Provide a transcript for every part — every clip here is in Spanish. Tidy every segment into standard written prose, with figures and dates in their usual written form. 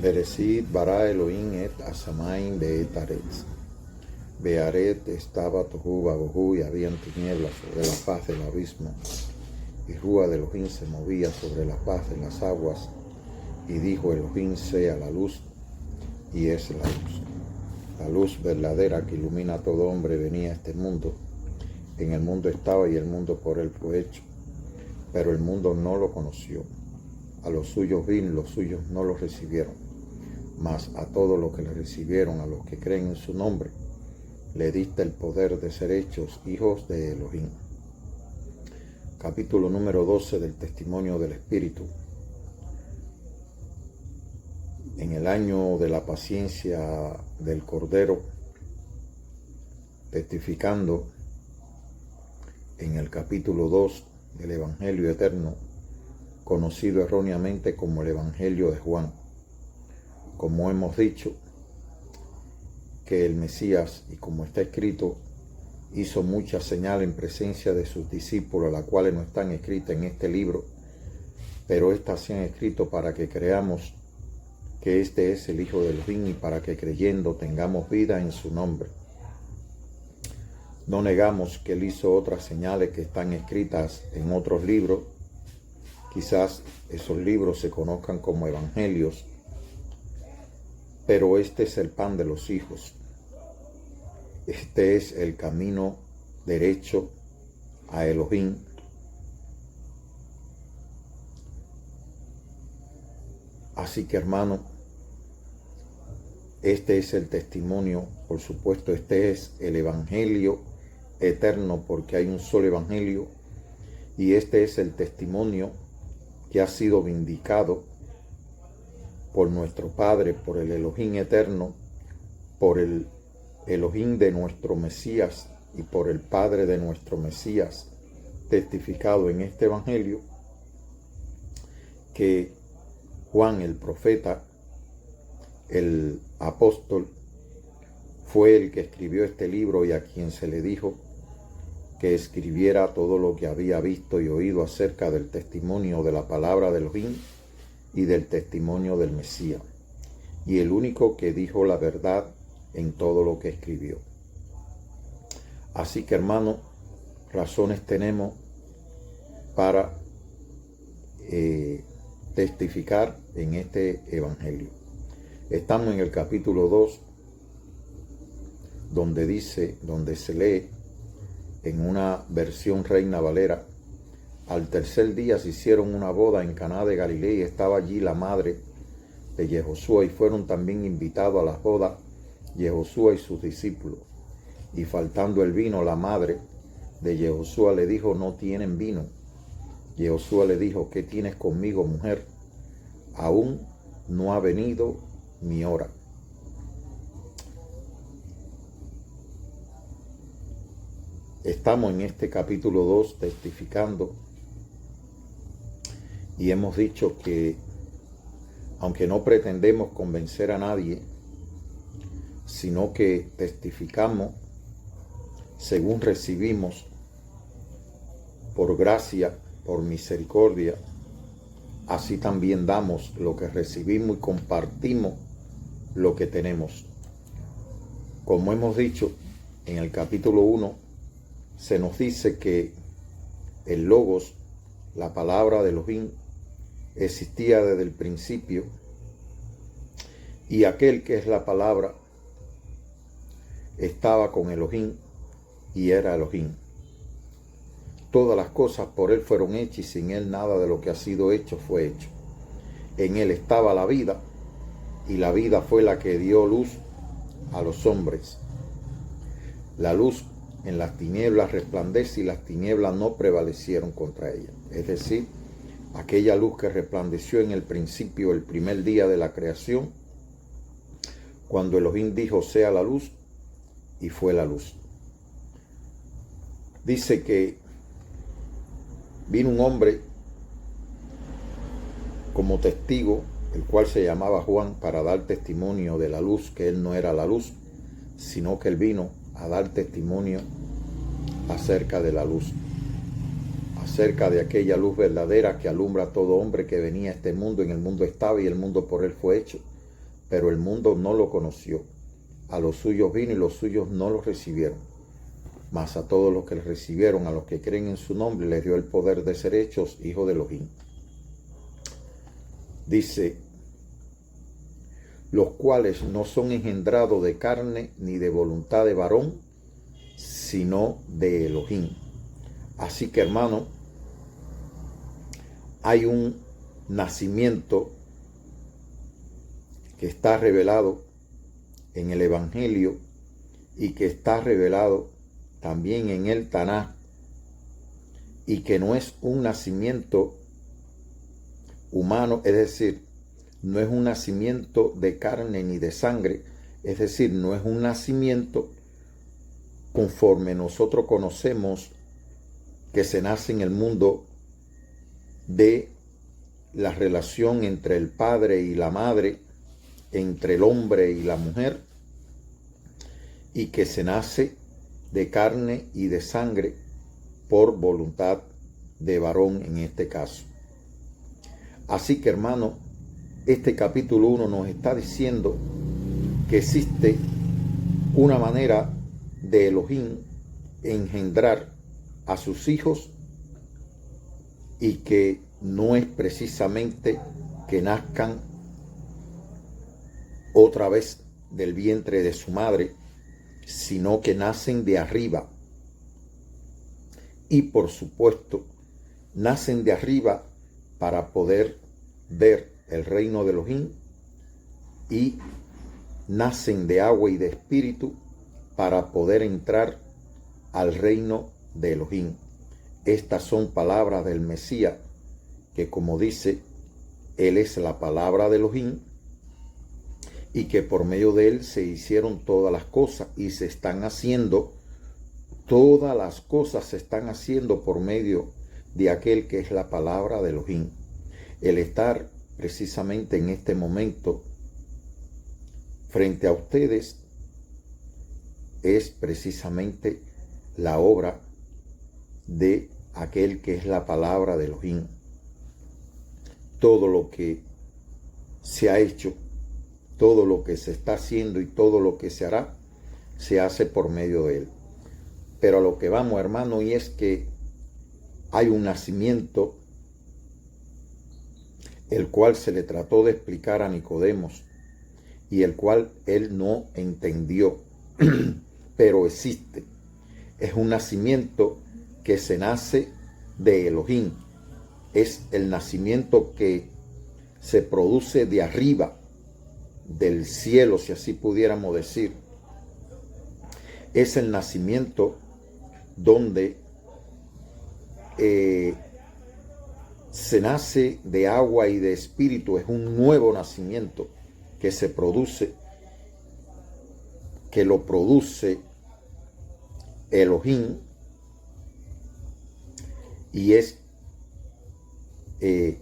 Bereshit bara Elohim et Asamaim be'et Aretz. Be'aret estaba tohu babohu y habían tinieblas sobre la faz del abismo. Y Rúa de Elohim se movía sobre la faz de las aguas. Y dijo Elohim: sea la luz, y es la luz. La luz verdadera que ilumina a todo hombre venía a este mundo. En el mundo estaba y el mundo por él fue hecho, pero el mundo no lo conoció. A los suyos vino, los suyos no lo recibieron. Mas a todos los que le recibieron, a los que creen en su nombre, le diste el poder de ser hechos hijos de Elohim. Capítulo número 12 del Testimonio del Espíritu. En el año de la paciencia del Cordero, testificando en el capítulo 2 del Evangelio Eterno, conocido erróneamente como el Evangelio de Juan. Como hemos dicho, que el Mesías, y como está escrito, hizo muchas señales en presencia de sus discípulos, las cuales no están escritas en este libro, pero estas se han escrito para que creamos que este es el Hijo de Elohim y para que creyendo tengamos vida en su nombre. No negamos que él hizo otras señales que están escritas en otros libros. Quizás esos libros se conozcan como evangelios, pero este es el pan de los hijos. Este es el camino derecho a Elohim. Así que, hermano, este es el testimonio, por supuesto, este es el evangelio eterno, porque hay un solo evangelio, y este es el testimonio que ha sido vindicado por nuestro Padre, por el Elohim eterno, por el Elohim de nuestro Mesías y por el Padre de nuestro Mesías, testificado en este evangelio, que Juan el profeta, el apóstol, fue el que escribió este libro y a quien se le dijo que escribiera todo lo que había visto y oído acerca del testimonio de la palabra de Elohim y del testimonio del Mesías, y el único que dijo la verdad en todo lo que escribió. Así que, hermano, razones tenemos para testificar en este evangelio. Estamos en el capítulo 2, donde se lee en una versión Reina Valera: al tercer día se hicieron una boda en Caná de Galilea y estaba allí la madre de Yehoshua, y fueron también invitados a la boda Yehoshua y sus discípulos. Y faltando el vino, la madre de Yehoshua le dijo: no tienen vino. Yehoshua le dijo: ¿qué tienes conmigo, mujer? Aún no ha venido mi hora. Estamos en este capítulo 2 testificando, y hemos dicho que, aunque no pretendemos convencer a nadie, sino que testificamos según recibimos, por gracia, por misericordia, así también damos lo que recibimos y compartimos lo que tenemos. Como hemos dicho, en el capítulo 1 se nos dice que el Logos, la palabra de Elohim, existía desde el principio, y aquel que es la palabra estaba con Elohim y era Elohim. Todas las cosas por él fueron hechas, y sin él nada de lo que ha sido hecho fue hecho. En él estaba la vida, y la vida fue la que dio luz a los hombres. La luz en las tinieblas resplandece, y las tinieblas no prevalecieron contra ella. Es decir, aquella luz que resplandeció en el principio, el primer día de la creación, cuando Elohim dijo: sea la luz, y fue la luz. Dice que vino un hombre como testigo, el cual se llamaba Juan, para dar testimonio de la luz, que él no era la luz, sino que él vino a dar testimonio acerca de la luz, acerca de aquella luz verdadera que alumbra a todo hombre que venía a este mundo. En el mundo estaba y el mundo por él fue hecho, pero el mundo no lo conoció. A los suyos vino y los suyos no lo recibieron. Mas a todos los que le recibieron, a los que creen en su nombre, les dio el poder de ser hechos hijos de Elohim. Dice, los cuales no son engendrados de carne ni de voluntad de varón, sino de Elohim. Así que, hermano, hay un nacimiento que está revelado en el Evangelio y que está revelado también en el Tanaj, y que no es un nacimiento humano, es decir, no es un nacimiento de carne ni de sangre, es decir, no es un nacimiento conforme nosotros conocemos que se nace en el mundo de la relación entre el padre y la madre, entre el hombre y la mujer, y que se nace de carne y de sangre por voluntad de varón en este caso. Así que, hermano, este capítulo 1 nos está diciendo que existe una manera de Elohim engendrar a sus hijos, y que no es precisamente que nazcan otra vez del vientre de su madre, sino que nacen de arriba. Y por supuesto, nacen de arriba para poder ver el reino de Elohim, y nacen de agua y de espíritu para poder entrar al reino de Elohim. Estas son palabras del Mesías, que, como dice, Él es la palabra de Elohim, y que por medio de Él se hicieron todas las cosas, y se están haciendo, todas las cosas se están haciendo por medio de aquel que es la palabra de Elohim. El estar precisamente en este momento frente a ustedes es precisamente la obra de aquel que es la palabra de Elohim. Todo lo que se ha hecho, todo lo que se está haciendo y todo lo que se hará, se hace por medio de él. Pero a lo que vamos, hermano, y es que hay un nacimiento el cual se le trató de explicar a Nicodemos y el cual él no entendió, pero existe. Es un nacimiento que se nace de Elohim. Es el nacimiento que se produce de arriba, del cielo, si así pudiéramos decir. Es el nacimiento donde se nace de agua y de espíritu. Es un nuevo nacimiento que se produce, que lo produce Elohim, y es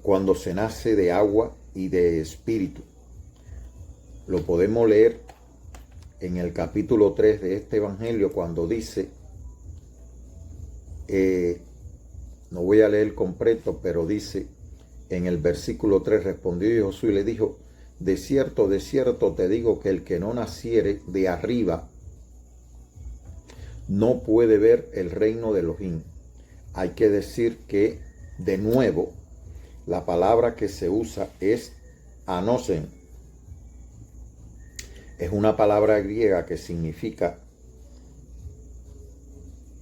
cuando se nace de agua y de espíritu. Lo podemos leer en el capítulo 3 de este evangelio, cuando dice, no voy a leer completo, pero dice en el versículo 3, respondió Josué y le dijo, de cierto te digo que el que no naciere de arriba no puede ver el reino de Elohim. Hay que decir que, de nuevo, la palabra que se usa es anosen. Es una palabra griega que significa,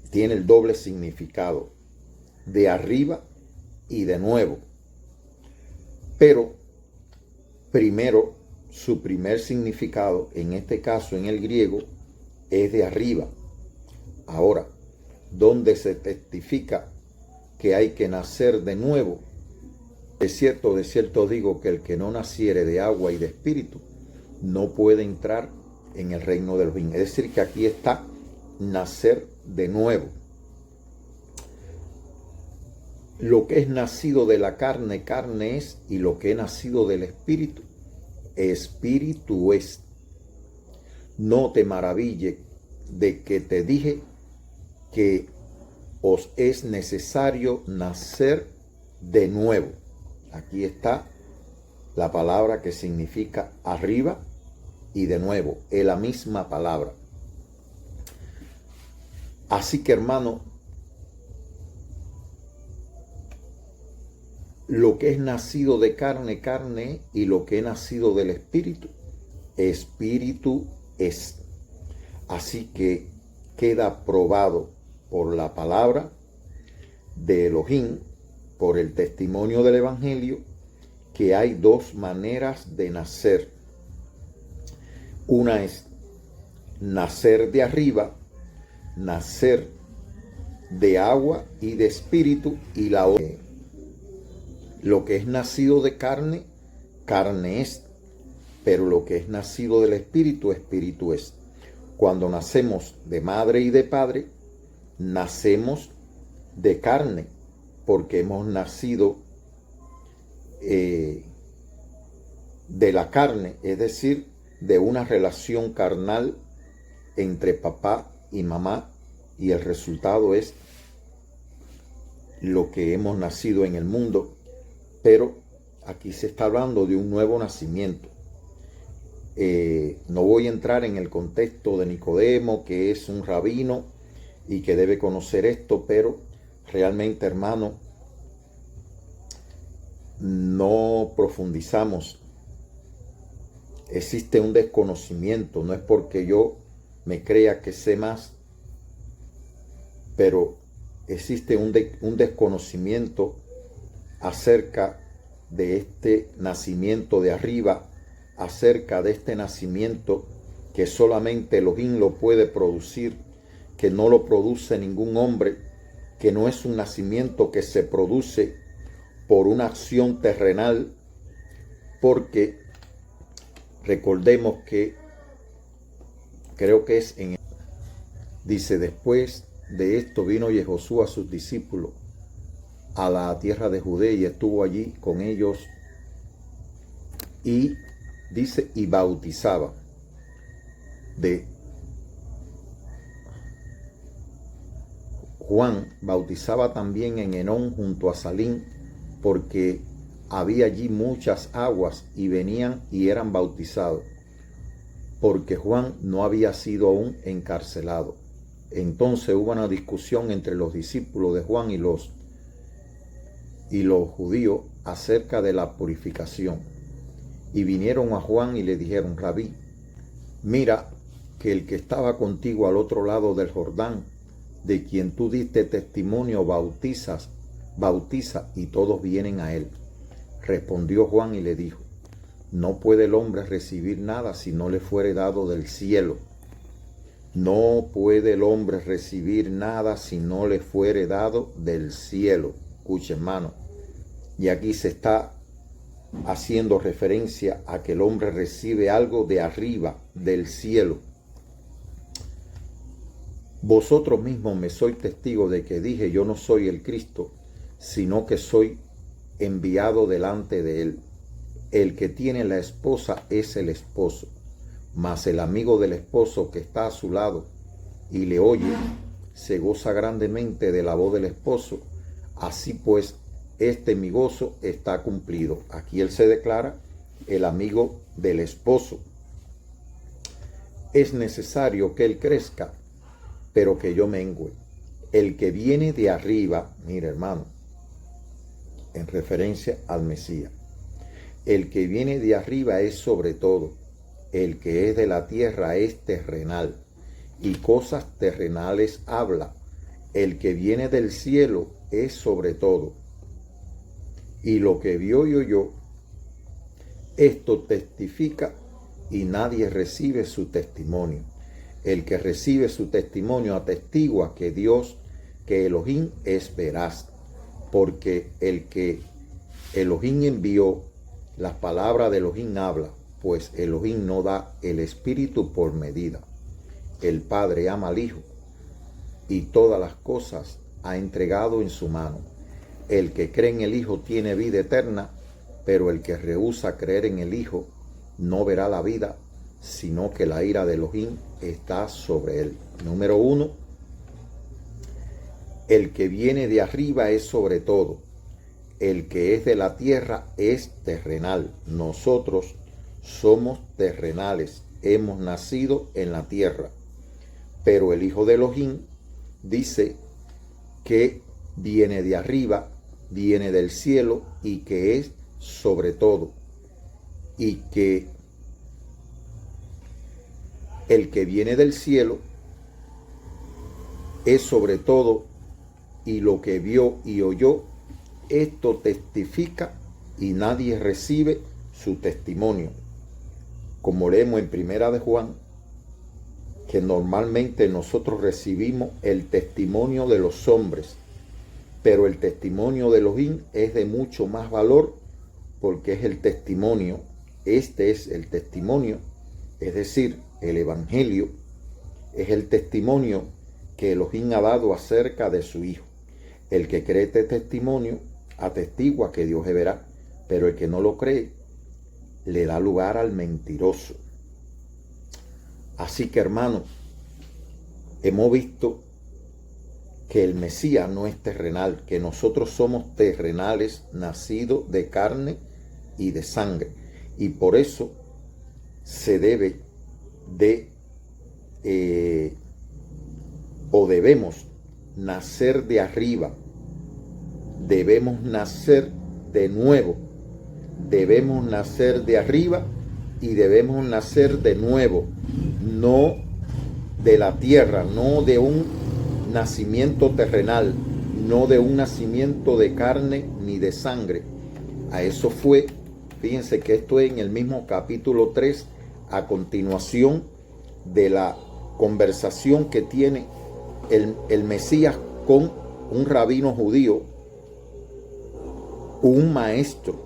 tiene el doble significado, de arriba y de nuevo. Pero primero, su primer significado, en este caso en el griego, es de arriba. Ahora, donde se testifica que hay que nacer de nuevo, de cierto digo que el que no naciere de agua y de espíritu no puede entrar en el reino de Elohim. Es decir, que aquí está nacer de nuevo. Lo que es nacido de la carne, carne es, y lo que es nacido del espíritu, espíritu es. No te maraville de que te dije que os es necesario nacer de nuevo. Aquí está la palabra que significa arriba y de nuevo, es la misma palabra. Así que, hermano, lo que es nacido de carne, carne, y lo que es nacido del espíritu, espíritu es. Así que queda probado por la palabra de Elohim, por el testimonio del Evangelio, que hay dos maneras de nacer. Una es nacer de arriba, nacer de agua y de espíritu, y la otra, lo que es nacido de carne, carne es, pero lo que es nacido del espíritu, espíritu es. Cuando nacemos de madre y de padre, nacemos de carne, porque hemos nacido de la carne, es decir, de una relación carnal entre papá y mamá, y el resultado es lo que hemos nacido en el mundo. Pero aquí se está hablando de un nuevo nacimiento. No voy a entrar en el contexto de Nicodemo, que es un rabino y que debe conocer esto, pero realmente, hermano, no profundizamos. Existe un desconocimiento, no es porque yo me crea que sé más, pero existe un desconocimiento acerca de este nacimiento de arriba, acerca de este nacimiento que solamente Elohim lo puede producir, que no lo produce ningún hombre, que no es un nacimiento que se produce por una acción terrenal, porque recordemos que creo que es en... Dice, después de esto vino Yehoshua a sus discípulos a la tierra de Judea y estuvo allí con ellos, y dice, y bautizaba. Juan bautizaba también en Enón junto a Salim, porque había allí muchas aguas, y venían y eran bautizados, porque Juan no había sido aún encarcelado. Entonces hubo una discusión entre los discípulos de Juan y los judíos acerca de la purificación. Y vinieron a Juan y le dijeron, Rabí, mira que el que estaba contigo al otro lado del Jordán, de quien tú diste testimonio, bautiza, y todos vienen a él. Respondió Juan y le dijo, no puede el hombre recibir nada si no le fuere dado del cielo. No puede el hombre recibir nada si no le fuere dado del cielo. Escuche, hermano. Y aquí se está haciendo referencia a que el hombre recibe algo de arriba, del cielo. Vosotros mismos me sois testigos de que dije, yo no soy el Cristo, sino que soy enviado delante de él. El que tiene la esposa es el esposo, mas el amigo del esposo que está a su lado y le oye, se goza grandemente de la voz del esposo. Así pues, mi gozo está cumplido. Aquí él se declara el amigo del esposo. Es necesario que él crezca, pero que yo mengüe. El que viene de arriba, mira, hermano, en referencia al Mesías, el que viene de arriba es sobre todo, el que es de la tierra es terrenal, y cosas terrenales habla. El que viene del cielo es sobre todo, y lo que vio y oyó, esto testifica, y nadie recibe su testimonio. El que recibe su testimonio atestigua que Dios, que Elohim es veraz, porque el que Elohim envió, las palabras de Elohim habla, pues Elohim no da el Espíritu por medida. El Padre ama al Hijo, y todas las cosas ha entregado en su mano. El que cree en el Hijo tiene vida eterna, pero el que rehúsa creer en el Hijo no verá la vida, sino que la ira de Elohim está sobre él. Número 1. El que viene de arriba es sobre todo. El que es de la tierra es terrenal. Nosotros somos terrenales. hemos nacido en la tierra. Pero el Hijo de Elohim dice que viene de arriba, viene del cielo y que es sobre todo. Y que el que viene del cielo es sobre todo, y lo que vio y oyó, esto testifica y nadie recibe su testimonio. Como leemos en Primera de Juan, que normalmente nosotros recibimos el testimonio de los hombres, pero el testimonio de Elohim es de mucho más valor, porque es el testimonio, este es el testimonio, es decir, el Evangelio, es el testimonio que Elohim ha dado acerca de su Hijo. El que cree este testimonio atestigua que Dios es veraz, pero el que no lo cree le da lugar al mentiroso. Así que, hermanos, hemos visto que el Mesías no es terrenal, que nosotros somos terrenales, nacidos de carne y de sangre, y por eso se debe de debemos nacer de arriba, debemos nacer de nuevo, debemos nacer de arriba y debemos nacer de nuevo, no de la tierra, no de un nacimiento terrenal, no de un nacimiento de carne ni de sangre. A eso fue, fíjense que esto es en el mismo capítulo 3, a continuación de la conversación que tiene el Mesías con un rabino judío, un maestro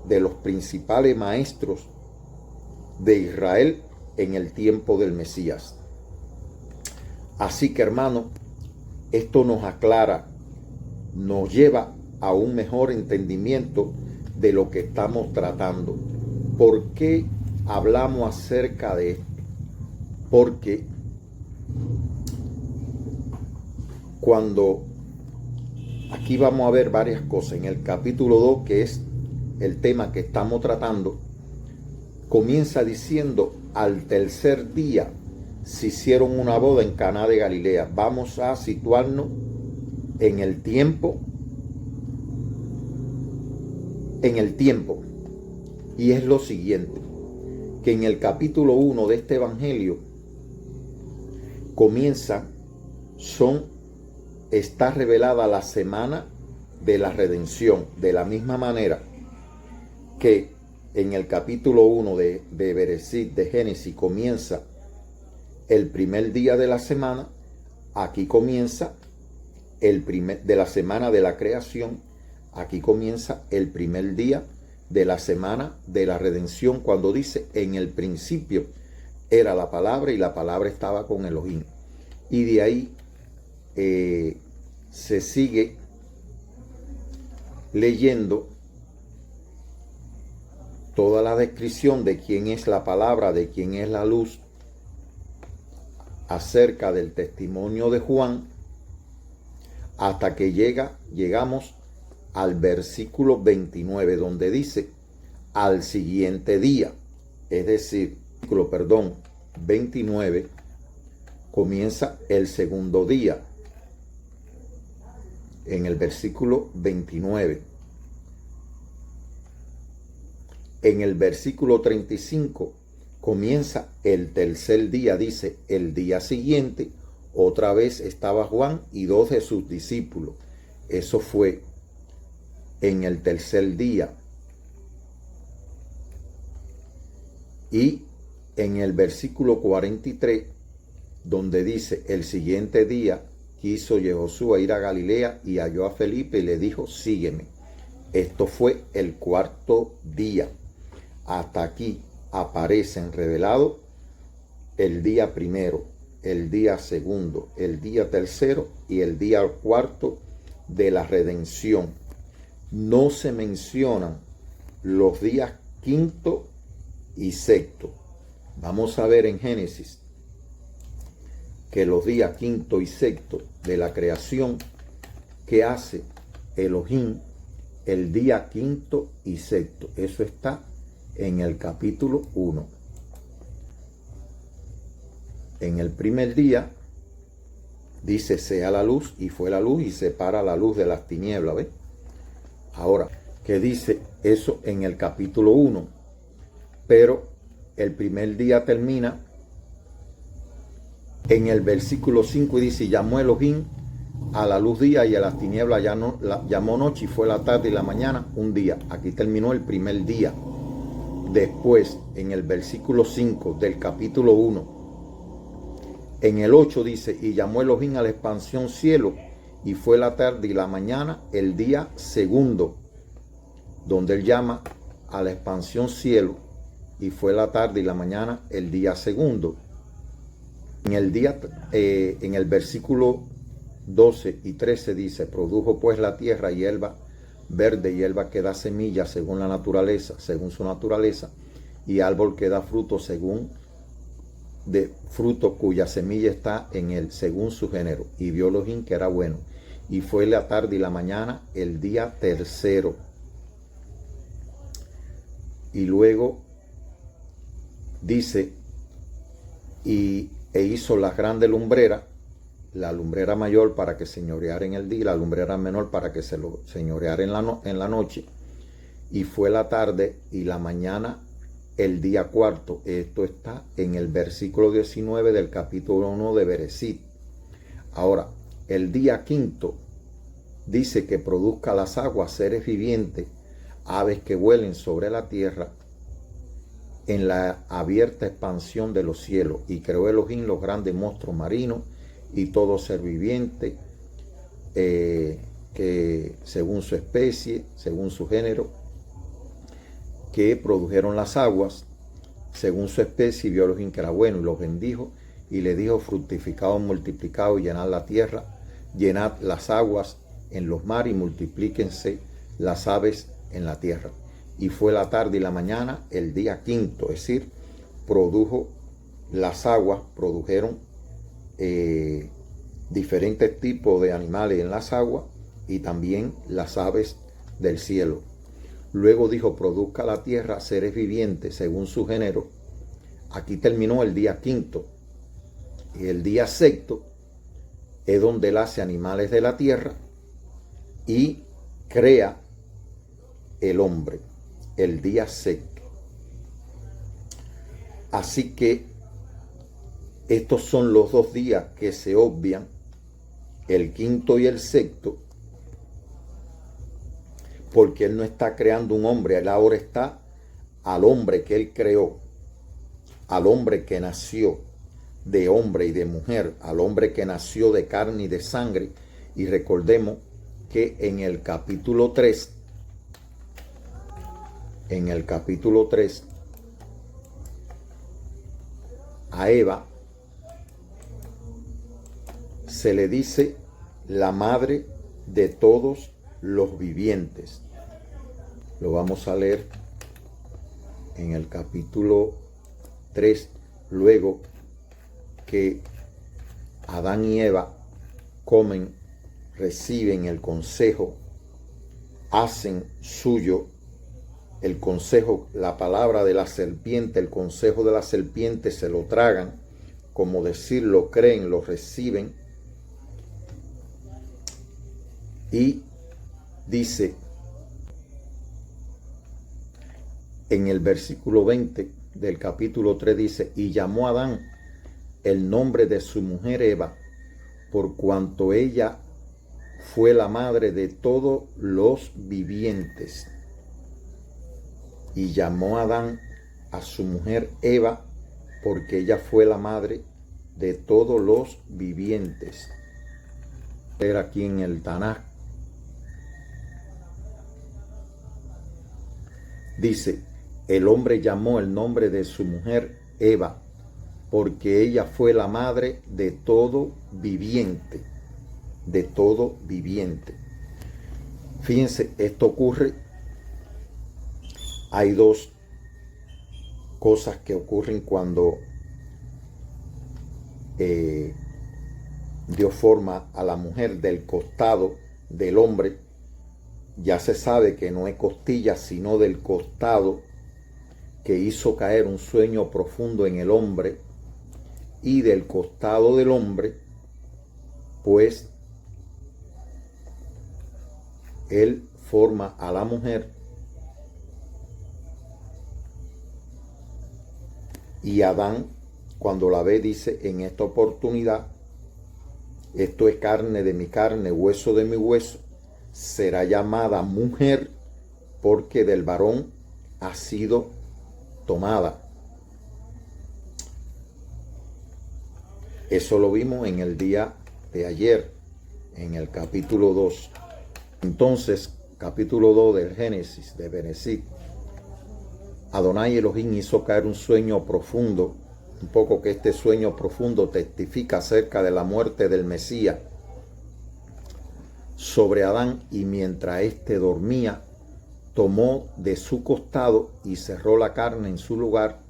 de los principales maestros de Israel en el tiempo del Mesías. Así que, hermano, esto nos aclara, nos lleva a un mejor entendimiento de lo que estamos tratando. ¿Por qué hablamos acerca de esto? Porque cuando aquí vamos a ver varias cosas. En el capítulo 2, que es el tema que estamos tratando, comienza diciendo: al tercer día se hicieron una boda en Caná de Galilea. Vamos a situarnos en el tiempo. Y es lo siguiente, que en el capítulo 1 de este evangelio está revelada la semana de la redención, de la misma manera que en el capítulo 1 de Bereshit, de Génesis, comienza el primer día de la semana. Aquí comienza de la semana de la creación. Aquí comienza el primer día de la semana de la redención, cuando dice: en el principio era la palabra y la palabra estaba con Elohim. Y de ahí se sigue leyendo toda la descripción de quién es la palabra, de quién es la luz, acerca del testimonio de Juan, hasta que llegamos al versículo 29, donde dice: al siguiente día, es decir, 29, comienza el segundo día. En el versículo 29. En el versículo 35 comienza el tercer día. Dice: el día siguiente, otra vez estaba Juan y 2 de sus discípulos. Eso fue en el tercer día. Y en el versículo 43, donde dice: el siguiente día quiso Yehoshua ir a Galilea y halló a Felipe y le dijo: sígueme. Esto fue el cuarto día. Hasta aquí aparecen revelados el día primero, el día segundo, el día tercero y el día cuarto de la redención. No se mencionan los días quinto y sexto. Vamos a ver en Génesis que los días quinto y sexto de la creación, que hace Elohim el día quinto y sexto. Eso está en el capítulo 1. en el primer día dice sea la luz, y fue la luz, y separa la luz de las tinieblas, ¿ves? Ahora, ¿qué dice eso en el capítulo 1? Pero el primer día termina en el versículo 5 y dice, llamó Elohim a la luz día y a las tinieblas llamó noche, y fue la tarde y la mañana un día. Aquí terminó el primer día. Después, en el versículo 5 del capítulo 1, en el 8 dice, y llamó Elohim a la expansión cielo, y fue la tarde y la mañana el día segundo, donde él llama a la expansión cielo, y fue la tarde y la mañana el día segundo. En el versículo 12 y 13 dice, produjo pues la tierra hierba verde, hierba que da semilla según la naturaleza, según su naturaleza, y árbol que da fruto según de fruto cuya semilla está en él, según su género. Y vio Elohim que era bueno, y fue la tarde y la mañana el día tercero. Y luego dice, e hizo las grandes lumbreras, la lumbrera mayor para que señoreara en el día, la lumbrera menor para que se lo señoreara en la noche. Y fue la tarde y la mañana el día cuarto. Esto está en el versículo 19 del capítulo 1 de Bereshit. Ahora, el día quinto dice que produzca las aguas, seres vivientes, aves que vuelen sobre la tierra, en la abierta expansión de los cielos. Y creó Elohim los grandes monstruos marinos y todo ser viviente, que según su especie, según su género, que produjeron las aguas, según su especie. Y vio Elohim que era bueno, y los bendijo, y le dijo, fructificaos, multiplicaos, y llenad la tierra, llenad las aguas en los mares, y multiplíquense las aves en la tierra. Y fue la tarde y la mañana el día quinto, es decir, produjo las aguas, produjeron diferentes tipos de animales en las aguas, y también las aves del cielo. Luego dijo, produzca la tierra seres vivientes según su género. Aquí terminó el día quinto. Y el día sexto es donde él hace animales de la tierra y crea el hombre. El día sexto. Así que estos son los dos días que se obvian, el quinto y el sexto, porque él no está creando un hombre, él ahora está al hombre que él creó, al hombre que nació de hombre y de mujer, al hombre que nació de carne y de sangre. Y recordemos que en el capítulo 3, a Eva se le dice la madre de todos los vivientes. Lo vamos a leer en el capítulo 3, luego que Adán y Eva comen, reciben el consejo, hacen suyo el consejo, la palabra de la serpiente, el consejo de la serpiente, se lo tragan, como decir, lo creen, lo reciben. Y dice en el versículo 20 del capítulo 3, dice, y llamó a Adán el nombre de su mujer Eva, por cuanto ella fue la madre de todos los vivientes. Y llamó a Adán a su mujer Eva, porque ella fue la madre de todos los vivientes. Era aquí en el Tanaj. Dice, el hombre llamó el nombre de su mujer Eva, porque ella fue la madre de todo viviente. De todo viviente. Fíjense, esto ocurre. Hay dos cosas que ocurren cuando Dios forma a la mujer del costado del hombre. Ya se sabe que no es costilla, sino del costado, que hizo caer un sueño profundo en el hombre, y del costado del hombre, pues él forma a la mujer, y Adán, cuando la ve, dice: en esta oportunidad, esto es carne de mi carne, hueso de mi hueso, será llamada mujer, porque del varón ha sido tomada. Eso lo vimos en el día de ayer, en el capítulo 2. Entonces, capítulo 2 del Génesis, de Bereshit, Adonai Elohim hizo caer un sueño profundo, un poco que este sueño profundo testifica acerca de la muerte del Mesías, sobre Adán, y mientras éste dormía, tomó de su costado y cerró la carne en su lugar,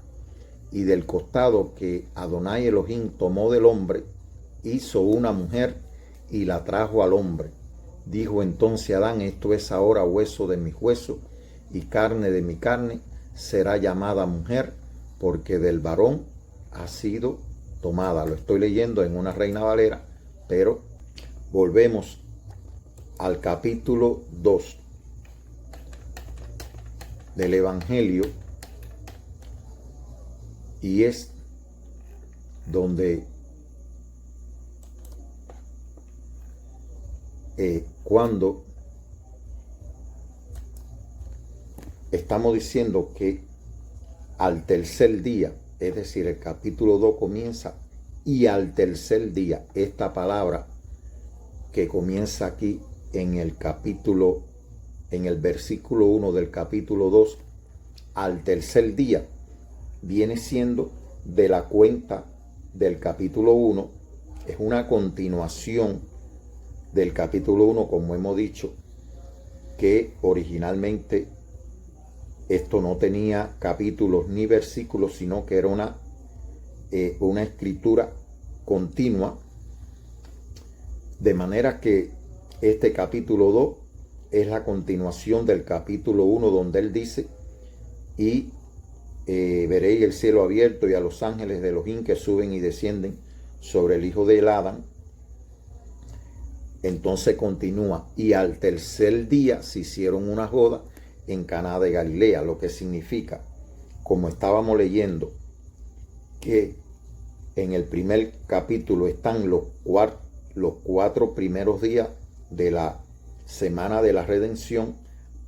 y del costado que Adonai Elohim tomó del hombre, hizo una mujer y la trajo al hombre. Dijo entonces Adán: esto es ahora hueso de mis huesos y carne de mi carne, será llamada mujer, porque del varón ha sido tomada. Lo estoy leyendo en una Reina Valera, pero volvemos al capítulo 2 del Evangelio, y es donde cuando estamos diciendo que al tercer día, es decir, el capítulo 2 comienza: y al tercer día. Esta palabra que comienza aquí en el capítulo, en el versículo 1 del capítulo 2, al tercer día, viene siendo de la cuenta del capítulo 1, es una continuación del capítulo 1, como hemos dicho, que originalmente esto no tenía capítulos ni versículos, sino que era una escritura continua, de manera que este capítulo 2 es la continuación del capítulo 1, donde él dice: y veréis el cielo abierto y a los ángeles de Elohim que suben y descienden sobre el hijo de Adán. Entonces continúa: y al tercer día se hicieron una boda en Caná de Galilea, lo que significa, como estábamos leyendo, que en el primer capítulo están los cuatro primeros días de la semana de la redención.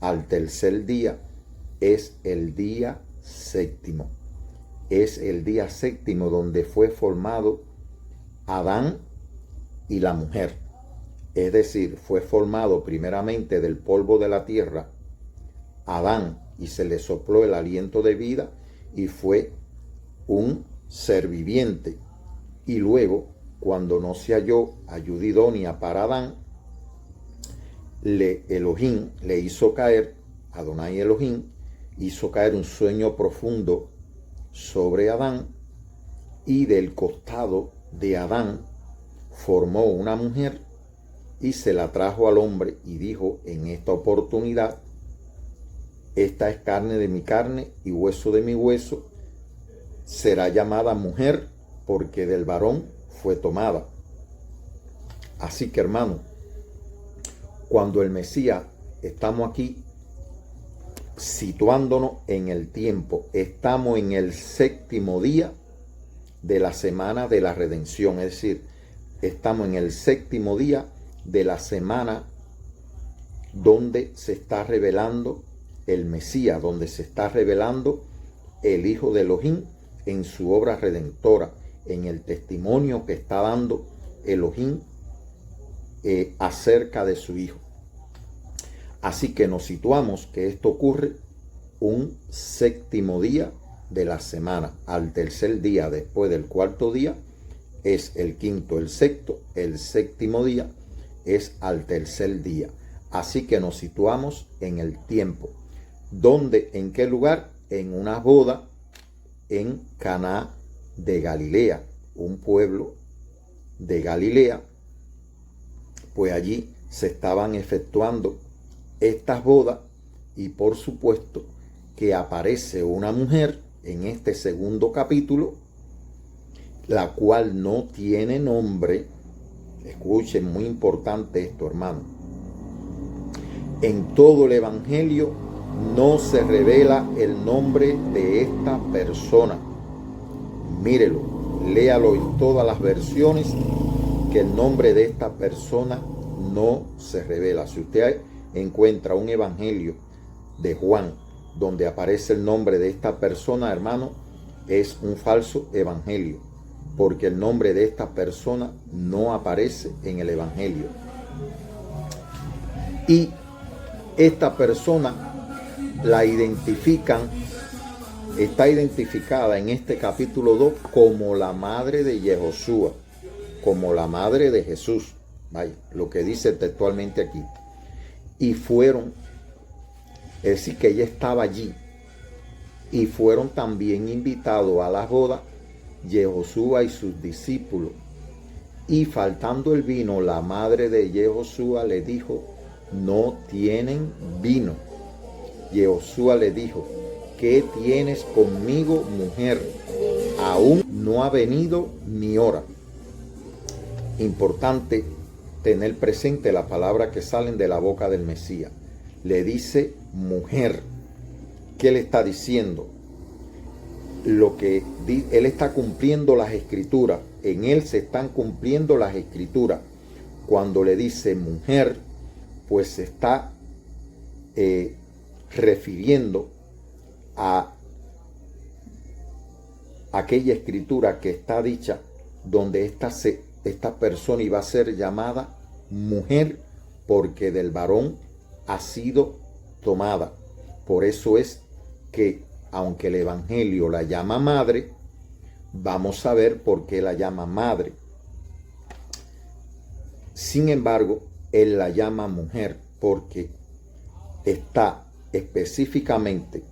Al tercer día es el día séptimo. Es el día séptimo donde fue formado Adán y la mujer. Es decir, fue formado primeramente del polvo de la tierra Adán, y se le sopló el aliento de vida y fue un ser viviente. Y luego, cuando no se halló ayuda idónea para Adán, Elohim le hizo caer, Adonai Elohim hizo caer un sueño profundo sobre Adán, y del costado de Adán formó una mujer y se la trajo al hombre, y dijo: en esta oportunidad, esta es carne de mi carne y hueso de mi hueso, será llamada mujer, porque del varón fue tomada. Así que, hermano, cuando el Mesías, estamos aquí situándonos en el tiempo, estamos en el séptimo día de la semana de la redención, es decir, estamos en el séptimo día de la semana donde se está revelando el Mesías, donde se está revelando el Hijo de Elohim en su obra redentora, en el testimonio que está dando Elohim acerca de su Hijo. Así que nos situamos que esto ocurre un séptimo día de la semana. Al tercer día después del cuarto día es el quinto, el sexto, el séptimo día es al tercer día. Así que nos situamos en el tiempo. ¿Dónde? ¿En qué lugar? En una boda en Caná de Galilea, un pueblo de Galilea. Pues allí se estaban efectuando estas bodas, y por supuesto que aparece una mujer en este segundo capítulo la cual no tiene nombre. Escuchen, muy importante esto, hermano. En todo el Evangelio no se revela el nombre de esta persona. Mírelo, léalo en todas las versiones, que el nombre de esta persona no se revela. Si usted encuentra un evangelio de Juan donde aparece el nombre de esta persona, hermano, es un falso evangelio, porque el nombre de esta persona no aparece en el evangelio. Y esta persona la identifican, está identificada en este capítulo 2 como la madre de Yehoshua, como la madre de Jesús. Vaya, lo que dice textualmente aquí. Y fueron, es decir, que ella estaba allí. Y fueron también invitados a la boda Yehoshua y sus discípulos. Y faltando el vino, la madre de Yehoshua le dijo: no tienen vino. Yehoshua le dijo: ¿qué tienes conmigo, mujer? Aún no ha venido mi hora. Importante tener presente la palabra que salen de la boca del Mesías. Le dice mujer. ¿Qué le está diciendo? Lo que él está cumpliendo las escrituras. En él se están cumpliendo las escrituras. Cuando le dice mujer, pues se está refiriendo a aquella escritura que está dicha, donde esta persona iba a ser llamada mujer, porque del varón ha sido tomada. Por eso es que, aunque el Evangelio la llama madre, vamos a ver por qué la llama madre. Sin embargo, él la llama mujer porque está específicamente,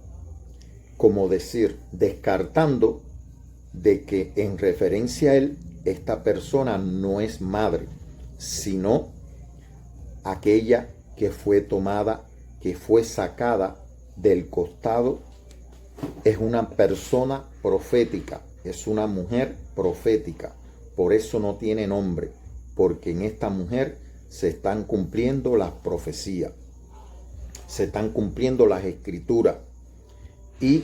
como decir, descartando de que en referencia a él, esta persona no es madre, sino aquella que fue tomada, que fue sacada del costado. Es una persona profética, es una mujer profética. Por eso no tiene nombre, porque en esta mujer se están cumpliendo las profecías, se están cumpliendo las escrituras. Y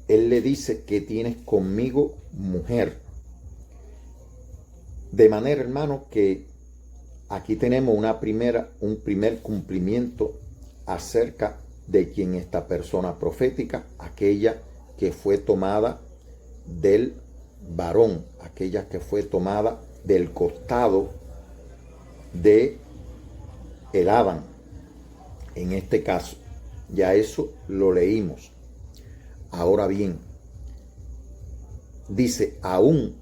él le dice: ¿qué tienes conmigo, mujer? De manera, hermano, que aquí tenemos un primer cumplimiento acerca de quién es esta persona profética, aquella que fue tomada del varón, aquella que fue tomada del costado de el Adán. En este caso, ya eso lo leímos. Ahora bien, dice: aún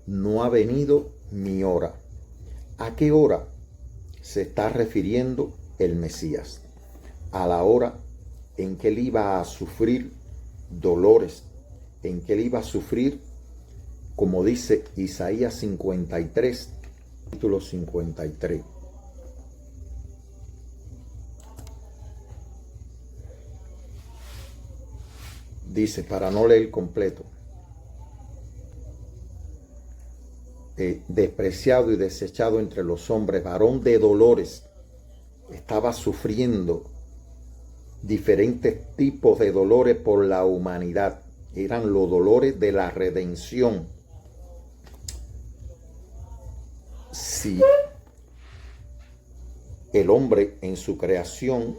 no ha venido mi hora. ¿A qué hora se está refiriendo el Mesías? A la hora en que él iba a sufrir dolores, en que él iba a sufrir, como dice Isaías 53, capítulo 53. Dice, para no leer completo: despreciado y desechado entre los hombres, varón de dolores. Estaba sufriendo diferentes tipos de dolores por la humanidad. Eran los dolores de la redención. Si el hombre en su creación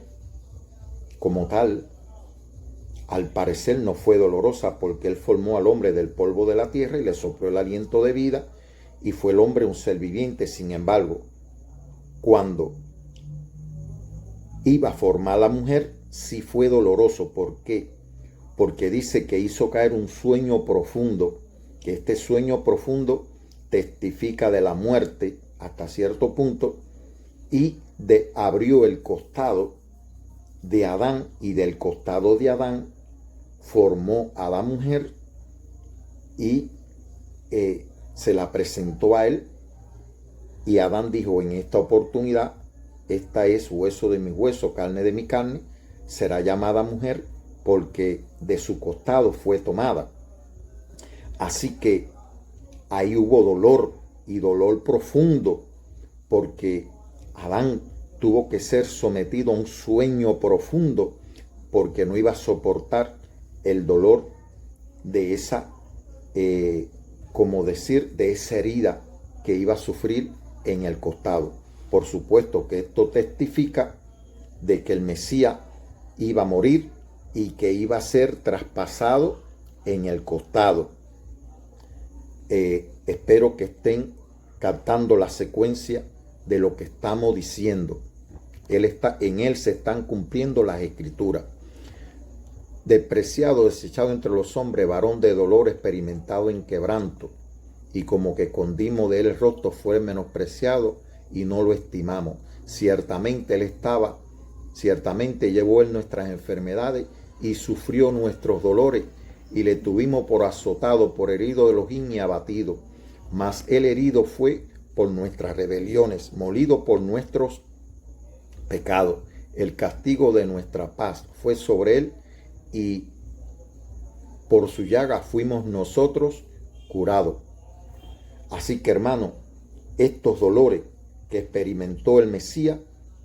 como tal, al parecer no fue dolorosa, porque él formó al hombre del polvo de la tierra y le sopló el aliento de vida, y fue el hombre un ser viviente. Sin embargo, cuando iba a formar a la mujer, sí fue doloroso. ¿Por qué? Porque dice que hizo caer un sueño profundo, que este sueño profundo testifica de la muerte hasta cierto punto, y abrió el costado de Adán, y del costado de Adán formó a la mujer y se la presentó a él. Y Adán dijo: en esta oportunidad, esta es hueso de mi hueso, carne de mi carne, será llamada mujer, porque de su costado fue tomada. Así que ahí hubo dolor y dolor profundo, porque Adán tuvo que ser sometido a un sueño profundo porque no iba a soportar el dolor de esa, como decir, de esa herida que iba a sufrir en el costado. Por supuesto que esto testifica de que el Mesías iba a morir y que iba a ser traspasado en el costado. Espero que estén captando la secuencia de lo que estamos diciendo. En él se están cumpliendo las escrituras. Despreciado, desechado entre los hombres, varón de dolor, experimentado en quebranto, y como que escondimos de él el rostro, fue menospreciado y no lo estimamos. Ciertamente llevó él nuestras enfermedades y sufrió nuestros dolores, y le tuvimos por azotado, por herido de Elohim y abatido. Mas él herido fue por nuestras rebeliones, molido por nuestros pecados. El castigo de nuestra paz fue sobre él, y por su llaga fuimos nosotros curados. Así que, hermano, estos dolores que experimentó el Mesías,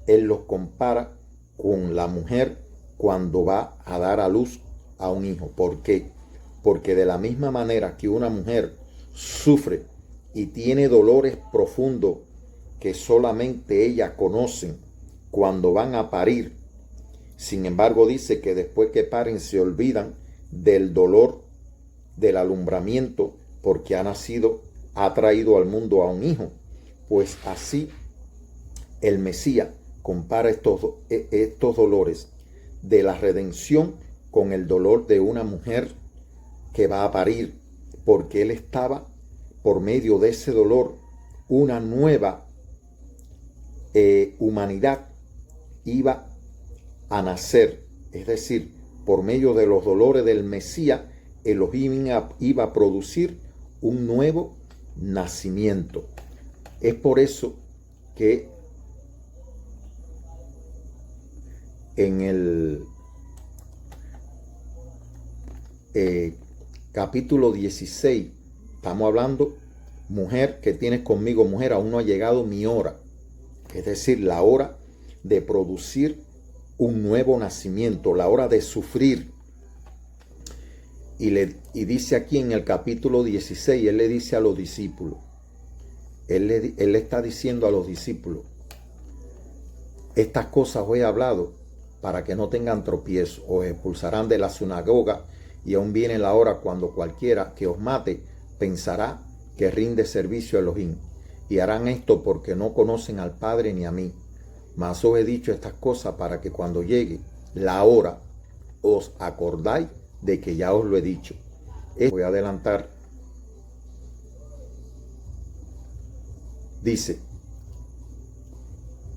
él los compara con la mujer cuando va a dar a luz a un hijo. ¿Por qué? Porque de la misma manera que una mujer sufre y tiene dolores profundos que solamente ella conocen cuando van a parir, sin embargo dice que después que paren se olvidan del dolor del alumbramiento porque ha traído al mundo a un hijo. Pues así el Mesías compara estos dolores de la redención con el dolor de una mujer que va a parir, porque él estaba, por medio de ese dolor, una nueva humanidad iba a nacer. Es decir, por medio de los dolores del Mesías, Elohim iba a producir un nuevo nacimiento. Es por eso que en el capítulo 16 estamos hablando: mujer que tienes conmigo, mujer, aún no ha llegado mi hora. Es decir, la hora de producir un nuevo nacimiento, la hora de sufrir. Y dice aquí en el capítulo 16, él le dice a los discípulos, él le está diciendo a los discípulos: estas cosas os he hablado para que no tengan tropiezo. Os expulsarán de la sinagoga, y aún viene la hora cuando cualquiera que os mate pensará que rinde servicio a Elohim. Y harán esto porque no conocen al Padre ni a mí. Mas os he dicho estas cosas para que cuando llegue la hora os acordáis de que ya os lo he dicho. Voy a adelantar. Dice: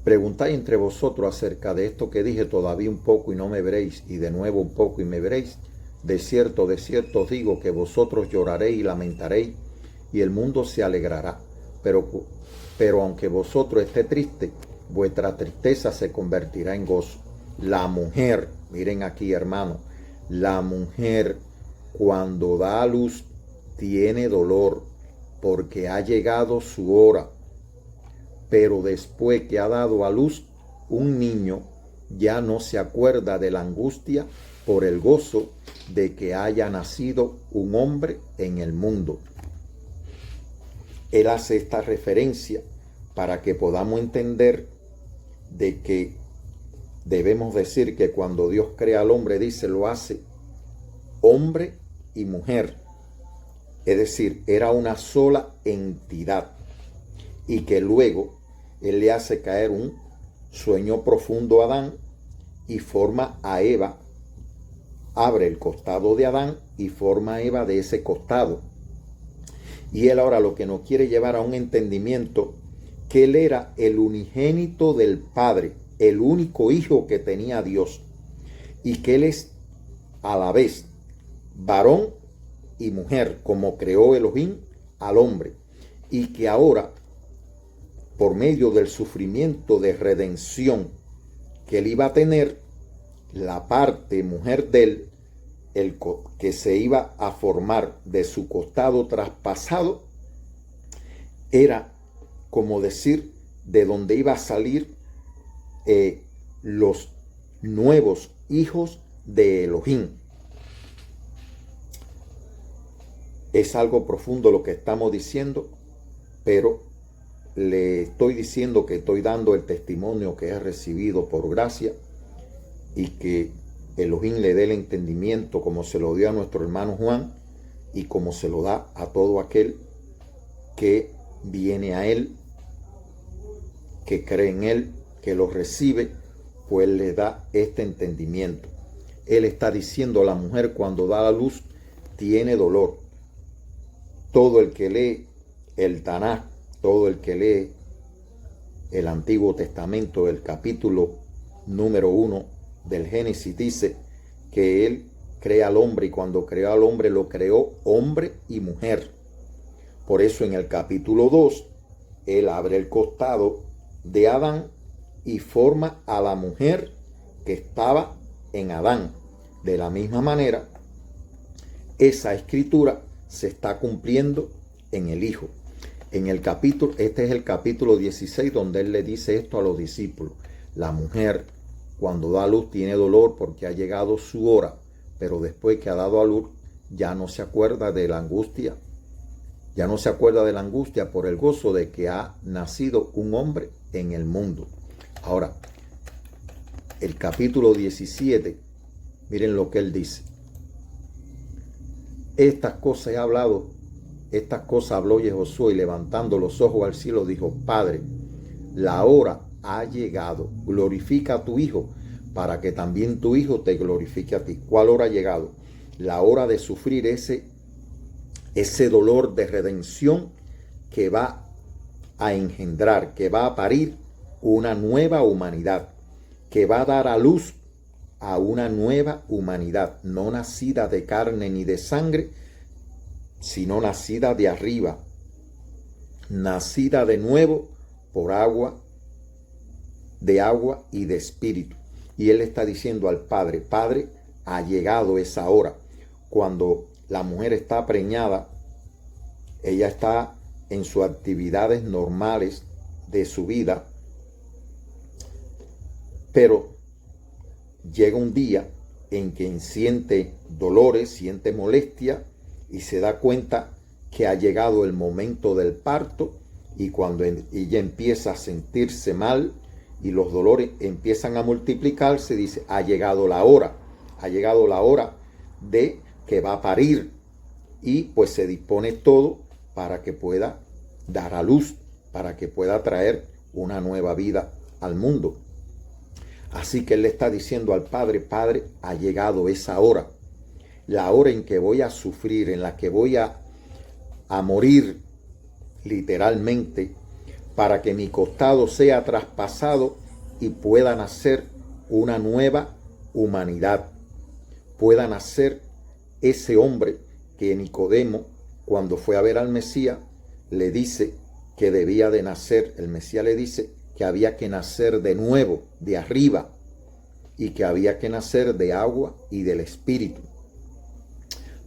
preguntáis entre vosotros acerca de esto que dije, todavía un poco y no me veréis, y de nuevo un poco y me veréis. De cierto os digo que vosotros lloraréis y lamentaréis, y el mundo se alegrará. Pero aunque vosotros estéis tristes, vuestra tristeza se convertirá en gozo. La mujer, miren aquí, hermano, la mujer cuando da a luz tiene dolor porque ha llegado su hora. Pero después que ha dado a luz un niño, ya no se acuerda de la angustia por el gozo de que haya nacido un hombre en el mundo. Él hace esta referencia para que podamos entender de que debemos decir que cuando Dios crea al hombre, dice, lo hace hombre y mujer. Es decir, era una sola entidad. Y que luego Él le hace caer un sueño profundo a Adán y forma a Eva. Abre el costado de Adán y forma a Eva de ese costado. Y Él ahora lo que nos quiere llevar a un entendimiento que Él era el unigénito del Padre, el único hijo que tenía Dios, y que Él es a la vez varón y mujer, como creó Elohim al hombre, y que ahora, por medio del sufrimiento de redención que Él iba a tener, la parte mujer de Él, que se iba a formar de su costado traspasado, era como decir de donde iba a salir los nuevos hijos de Elohim. Es algo profundo lo que estamos diciendo, pero le estoy diciendo que estoy dando el testimonio que he recibido por gracia y que Elohim le dé el entendimiento como se lo dio a nuestro hermano Juan y como se lo da a todo aquel que viene a él, que cree en él, que lo recibe, pues le da este entendimiento. Él está diciendo a la mujer cuando da la luz tiene dolor. Todo el que lee el Tanaj, todo el que lee el Antiguo Testamento, el capítulo número 1 del Génesis, dice que él crea al hombre y cuando creó al hombre lo creó hombre y mujer. Por eso en el capítulo 2 él abre el costado de Adán y forma a la mujer que estaba en Adán. De la misma manera, esa escritura se está cumpliendo en el Hijo. En el capítulo, este es el capítulo 16 donde él le dice esto a los discípulos. La mujer cuando da a luz tiene dolor porque ha llegado su hora, pero después que ha dado a luz ya no se acuerda de la angustia. Ya no se acuerda de la angustia por el gozo de que ha nacido un hombre en el mundo. Ahora, el capítulo 17, miren lo que él dice. Estas cosas he hablado, estas cosas habló Josué y levantando los ojos al cielo dijo, Padre, la hora ha llegado, glorifica a tu Hijo, para que también tu Hijo te glorifique a ti. ¿Cuál hora ha llegado? La hora de sufrir ese dolor de redención que va a engendrar, que va a parir una nueva humanidad, que va a dar a luz a una nueva humanidad, no nacida de carne ni de sangre, sino nacida de arriba, nacida de nuevo por agua, de agua y de espíritu. Y él está diciendo al Padre, Padre, ha llegado esa hora. Cuando la mujer está preñada, ella está en sus actividades normales de su vida, pero llega un día en que siente dolores, siente molestia y se da cuenta que ha llegado el momento del parto, y cuando ella empieza a sentirse mal y los dolores empiezan a multiplicarse, dice, ha llegado la hora de que va a parir, y pues se dispone todo para que pueda dar a luz, para que pueda traer una nueva vida al mundo. Así que él le está diciendo al Padre, Padre, ha llegado esa hora, la hora en que voy a sufrir, en la que voy a morir literalmente, para que mi costado sea traspasado y pueda nacer una nueva humanidad, pueda nacer ese hombre que Nicodemo, cuando fue a ver al Mesías, le dice que debía de nacer. El Mesías le dice que había que nacer de nuevo, de arriba, y que había que nacer de agua y del Espíritu,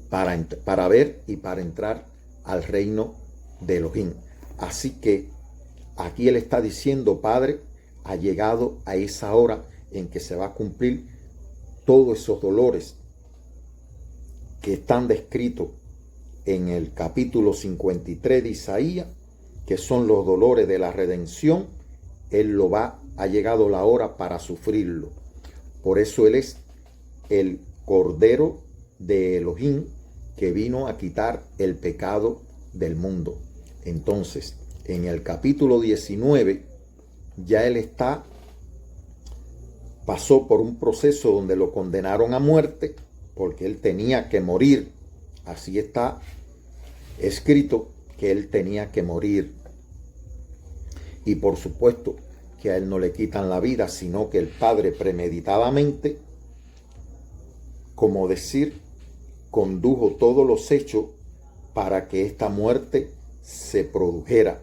para ver y para entrar al reino de Elohim. Así que aquí él está diciendo, Padre, ha llegado a esa hora en que se va a cumplir todos esos dolores que están descritos en el capítulo 53 de Isaías, que son los dolores de la redención. Ha llegado la hora para sufrirlo. Por eso él es el Cordero de Elohim que vino a quitar el pecado del mundo. Entonces, en el capítulo 19, ya él pasó por un proceso donde lo condenaron a muerte, porque él tenía que morir. Así está escrito que él tenía que morir. Y por supuesto que a él no le quitan la vida, sino que el Padre premeditadamente, como decir, condujo todos los hechos para que esta muerte se produjera,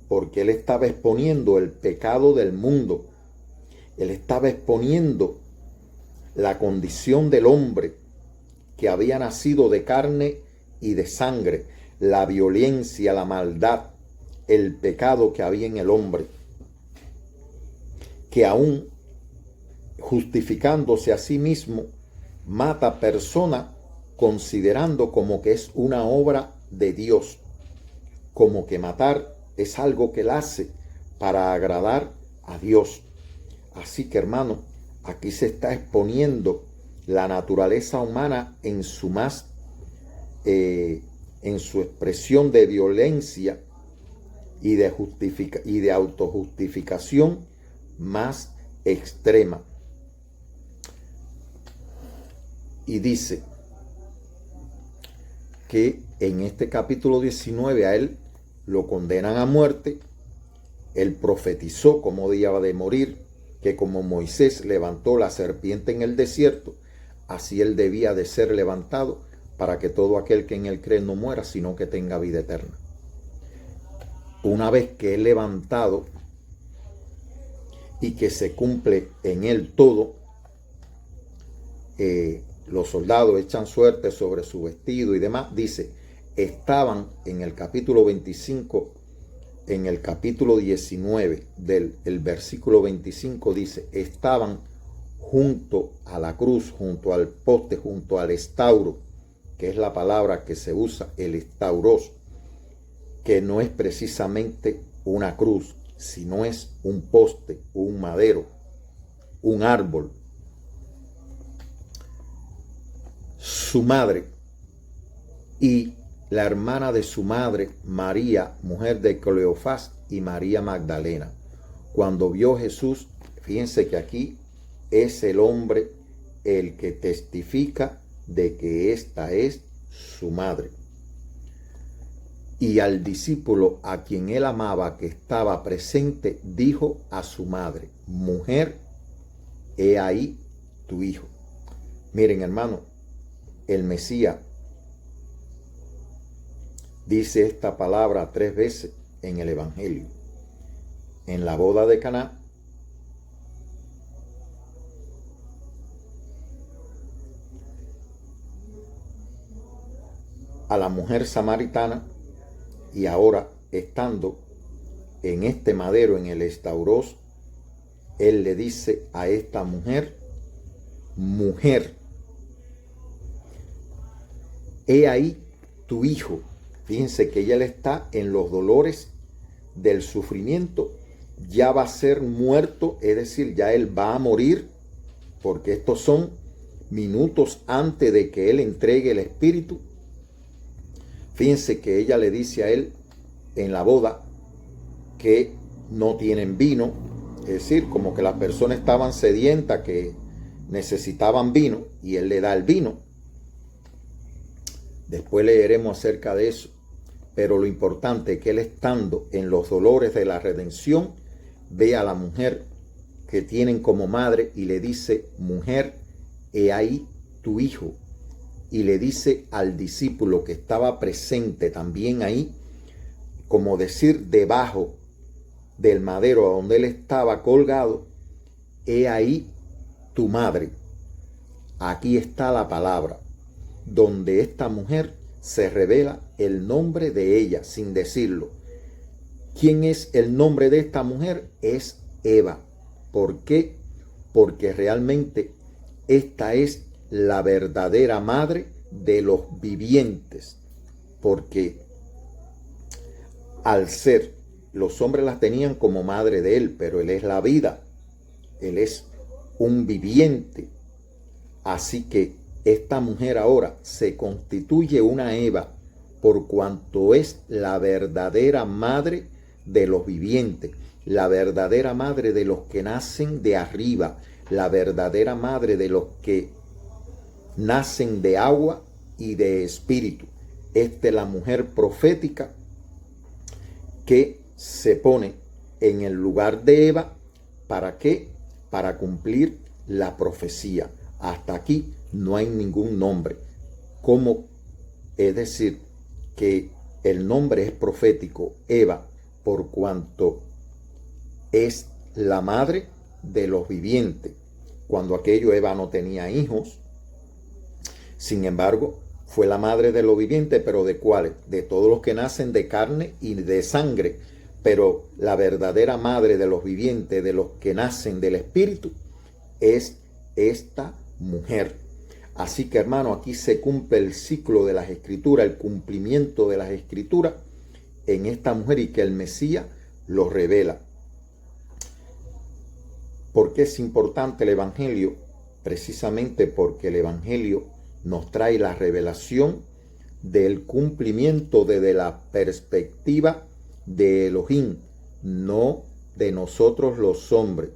porque él estaba exponiendo el pecado del mundo. Él estaba exponiendo la condición del hombre que había nacido de carne y de sangre, la violencia, la maldad, el pecado que había en el hombre, que aún justificándose a sí mismo, mata personas considerando como que es una obra de Dios, como que matar es algo que él hace para agradar a Dios. Así que, hermano, aquí se está exponiendo la naturaleza humana en su más, en su expresión de violencia y de autojustificación más extrema. Y dice que en este capítulo 19 a él lo condenan a muerte. Él profetizó cómo debía de morir, que como Moisés levantó la serpiente en el desierto, así él debía de ser levantado, para que todo aquel que en él cree no muera, sino que tenga vida eterna. Una vez que es levantado y que se cumple en él todo, los soldados echan suerte sobre su vestido y demás. Dice, estaban en el capítulo 25, en el capítulo 19 del versículo 25, dice, estaban junto a la cruz, junto al poste, junto al estauro, que es la palabra que se usa, el estauros, que no es precisamente una cruz, sino es un poste, un madero, un árbol. Su madre y la hermana de su madre, María, mujer de Cleofás, y María Magdalena. Cuando vio Jesús, fíjense que aquí es el hombre el que testifica de que esta es su madre. Y al discípulo a quien él amaba, que estaba presente, dijo a su madre, mujer, he ahí tu hijo. Miren, hermano, el Mesías dice esta palabra 3 veces en el Evangelio. En la boda de Caná, a la mujer samaritana, y ahora estando en este madero, en el estauros, él le dice a esta mujer, mujer, he ahí tu hijo. Fíjense que ella está en los dolores del sufrimiento, ya va a ser muerto, es decir, ya él va a morir, porque estos son minutos antes de que él entregue el espíritu. Fíjense que ella le dice a él en la boda que no tienen vino, es decir, como que las personas estaban sedientas, que necesitaban vino, y él le da el vino. Después leeremos acerca de eso, pero lo importante es que él, estando en los dolores de la redención, ve a la mujer que tienen como madre y le dice, mujer, he ahí tu hijo. Y le dice al discípulo que estaba presente también ahí, como decir, debajo del madero a donde él estaba colgado, he ahí tu madre. Aquí está la palabra, donde esta mujer se revela el nombre de ella sin decirlo. ¿Quién es el nombre de esta mujer? Es Eva. ¿Por qué? Porque realmente esta es la verdadera madre de los vivientes. Porque al ser, los hombres las tenían como madre de él, pero él es la vida. Él es un viviente. Así que esta mujer ahora se constituye una Eva por cuanto es la verdadera madre de los vivientes, la verdadera madre de los que nacen de arriba, la verdadera madre de los que nacen de agua y de espíritu. Esta es la mujer profética que se pone en el lugar de Eva. ¿Para qué? Para cumplir la profecía. Hasta aquí no hay ningún nombre. ¿Cómo? Es decir, que el nombre es profético, Eva, por cuanto es la madre de los vivientes. Cuando aquello Eva no tenía hijos, sin embargo, fue la madre de los vivientes, pero ¿de cuáles? De todos los que nacen de carne y de sangre. pero la verdadera madre de los vivientes, de los que nacen del Espíritu, es esta mujer. Así que, hermano, aquí se cumple el ciclo de las Escrituras, el cumplimiento de las Escrituras en esta mujer, y que el Mesías lo revela. ¿Por qué es importante el Evangelio? Precisamente porque el Evangelio nos trae la revelación del cumplimiento desde la perspectiva de Elohim, no de nosotros los hombres.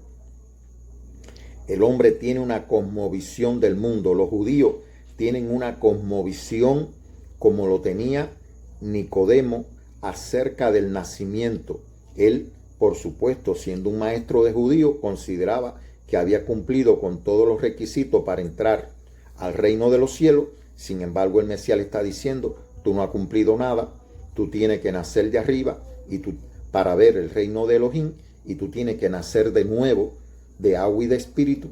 El hombre tiene una cosmovisión del mundo. Los judíos tienen una cosmovisión como lo tenía Nicodemo acerca del nacimiento. Él, por supuesto, siendo un maestro de judíos, consideraba que había cumplido con todos los requisitos para entrar al reino de los cielos. Sin embargo, el Mesías le está diciendo: tú no has cumplido nada, tú tienes que nacer de arriba y tú, para ver el reino de Elohim, y tú tienes que nacer de nuevo de agua y de espíritu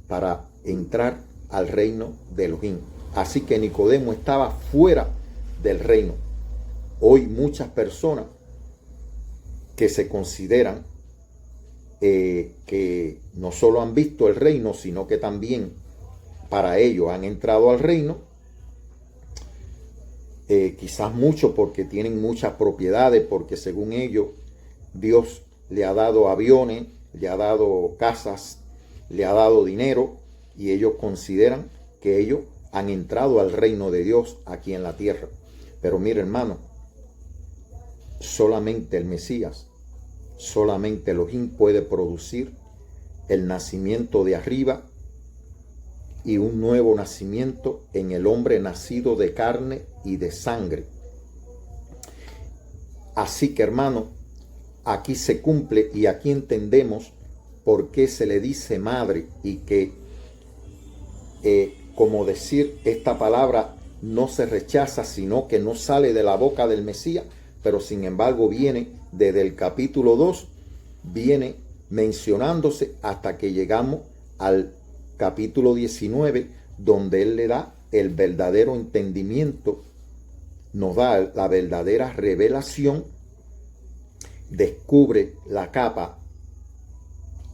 para entrar al reino de Elohim. Así que Nicodemo estaba fuera del reino. Hoy muchas personas que se consideran que no solo han visto el reino, sino que también para ellos han entrado al reino, quizás mucho porque tienen muchas propiedades, porque según ellos Dios le ha dado aviones, le ha dado casas, le ha dado dinero, y ellos consideran que ellos han entrado al reino de Dios aquí en la tierra. Pero mire, hermano, solamente el Mesías, solamente Elohim puede producir el nacimiento de arriba y un nuevo nacimiento en el hombre nacido de carne y de sangre. Así que, hermano, aquí se cumple, y aquí entendemos por qué se le dice madre, y que, como decir, esta palabra no se rechaza, sino que no sale de la boca del Mesías, pero sin embargo viene desde el capítulo 2, viene mencionándose hasta que llegamos al capítulo 19, donde él le da el verdadero entendimiento, nos da la verdadera revelación, descubre la capa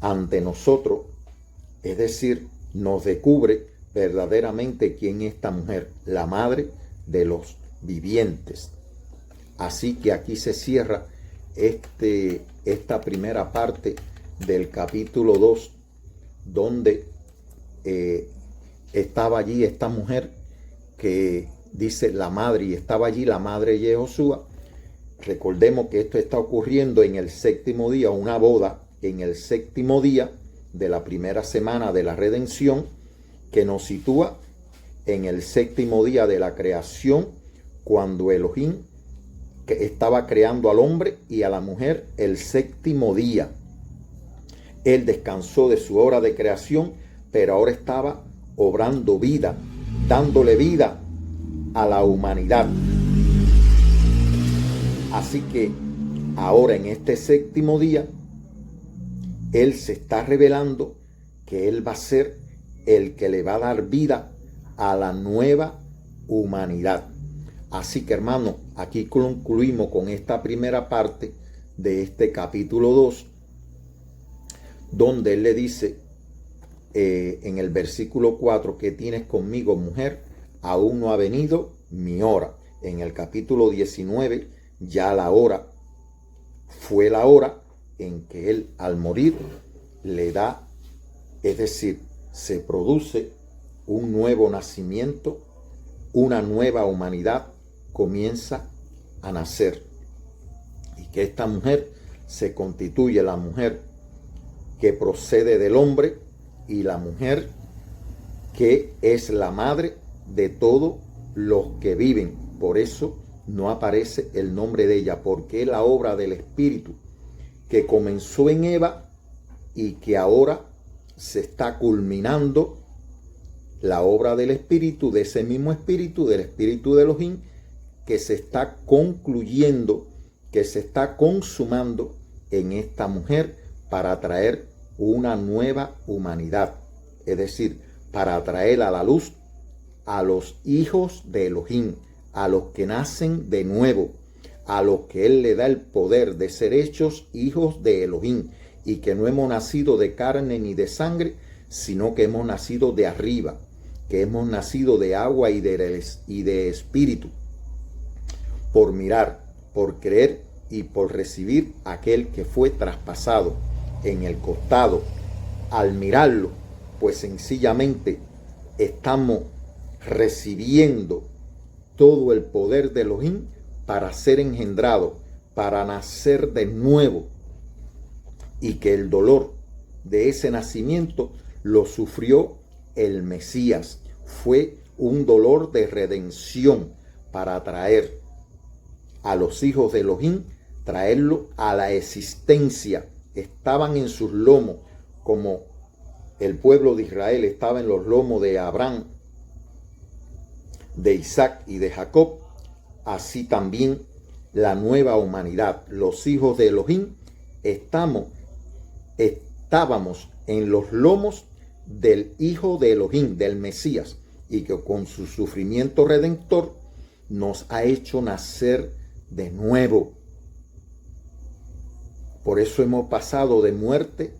ante nosotros, es decir, nos descubre verdaderamente quién es esta mujer, la madre de los vivientes. Así que aquí se cierra esta primera parte del capítulo 2, donde estaba allí esta mujer que dice la madre, y estaba allí la madre de Josué. Recordemos que esto está ocurriendo en el séptimo día, una boda en el séptimo día de la primera semana de la redención, que nos sitúa en el séptimo día de la creación, cuando Elohim que estaba creando al hombre y a la mujer el séptimo día. Él descansó de su obra de creación, pero ahora estaba obrando vida, dándole vida a la humanidad. Así que ahora en este séptimo día, Él se está revelando que Él va a ser el que le va a dar vida a la nueva humanidad. Así que, hermano, aquí concluimos con esta primera parte de este capítulo 2, donde Él le dice en el versículo 4: ¿qué tienes conmigo, mujer? Aún no ha venido mi hora. En el capítulo 19, ya la hora fue la hora en que Él, al morir, le da, es decir, se produce un nuevo nacimiento, una nueva humanidad comienza a nacer, y que esta mujer se constituye la mujer que procede del hombre, y la mujer que es la madre de todos los que viven. Por eso no aparece el nombre de ella, porque es la obra del Espíritu que comenzó en Eva y que ahora se está culminando, la obra del Espíritu, de ese mismo Espíritu, del Espíritu de Elohim, que se está concluyendo, que se está consumando en esta mujer para traer una nueva humanidad. Es decir, para traer a la luz a los hijos de Elohim, a los que nacen de nuevo, a los que Él le da el poder de ser hechos hijos de Elohim, y que no hemos nacido de carne ni de sangre, sino que hemos nacido de arriba, que hemos nacido de agua y de espíritu, por mirar, por creer y por recibir aquel que fue traspasado en el costado. Al mirarlo, pues sencillamente estamos recibiendo todo el poder de Elohim para ser engendrado, para nacer de nuevo, y que el dolor de ese nacimiento lo sufrió el Mesías. Fue un dolor de redención para traer a los hijos de Elohim, traerlo a la existencia. Estaban en sus lomos, como el pueblo de Israel estaba en los lomos de Abraham, de Isaac y de Jacob. Así también la nueva humanidad, los hijos de Elohim, estábamos en los lomos del Hijo de Elohim, del Mesías, y que con su sufrimiento redentor nos ha hecho nacer de nuevo. Por eso hemos pasado de muerte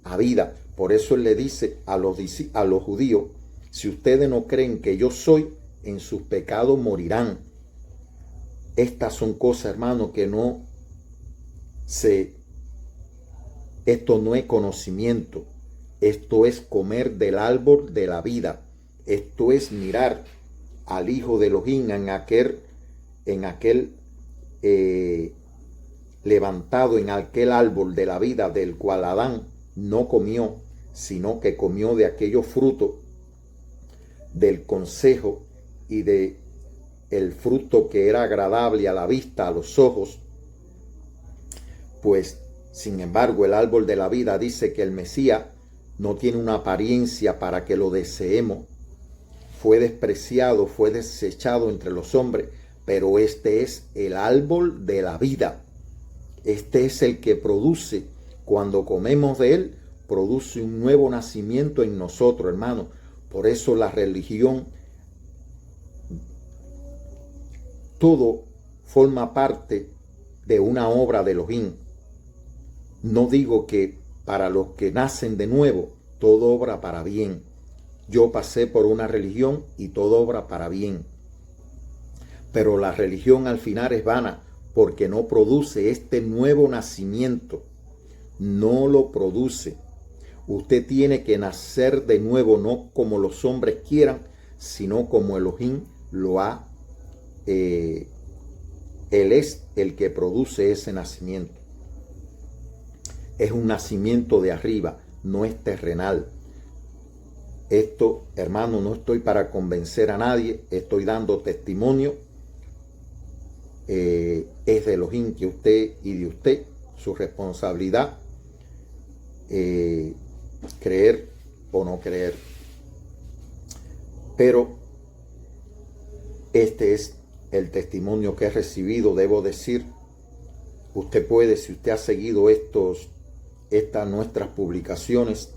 a vida. Por eso Él le dice a los judíos: si ustedes no creen que yo soy, en sus pecados morirán. Estas son cosas, hermano, que esto no es conocimiento. Esto es comer del árbol de la vida. Esto es mirar al Hijo de Elohim en aquel levantado en aquel árbol de la vida, del cual Adán no comió, sino que comió de aquellos frutos del consejo y de el fruto que era agradable a la vista, a los ojos. Pues, sin embargo, el árbol de la vida dice que el Mesías no tiene una apariencia para que lo deseemos. Fue despreciado, fue desechado entre los hombres, pero este es el árbol de la vida. Este es el que produce, cuando comemos de él, produce un nuevo nacimiento en nosotros, hermano. Por eso la religión, todo forma parte de una obra de Elohim. No digo que para los que nacen de nuevo, todo obra para bien. Yo pasé por una religión y todo obra para bien. Pero la religión al final es vana, porque no produce este nuevo nacimiento. No lo produce. Usted tiene que nacer de nuevo, no como los hombres quieran, sino como Elohim lo ha. Él es el que produce ese nacimiento. Es un nacimiento de arriba, no es terrenal. Esto, hermano, no estoy para convencer a nadie, estoy dando testimonio. Es de Elohim que usted y de usted, su responsabilidad, creer o no creer. Pero este es el testimonio que he recibido, debo decir. Usted puede, si usted ha seguido estas nuestras publicaciones,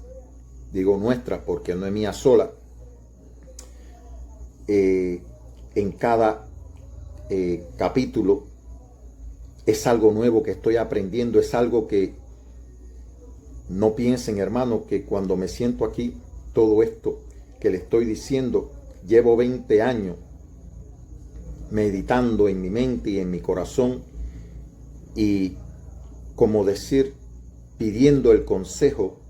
digo nuestras porque no es mía sola, en cada capítulo es algo nuevo que estoy aprendiendo, es algo que no piensen, hermano, que cuando me siento aquí, todo esto que le estoy diciendo, llevo 20 años meditando en mi mente y en mi corazón, y como decir, pidiendo el consejo,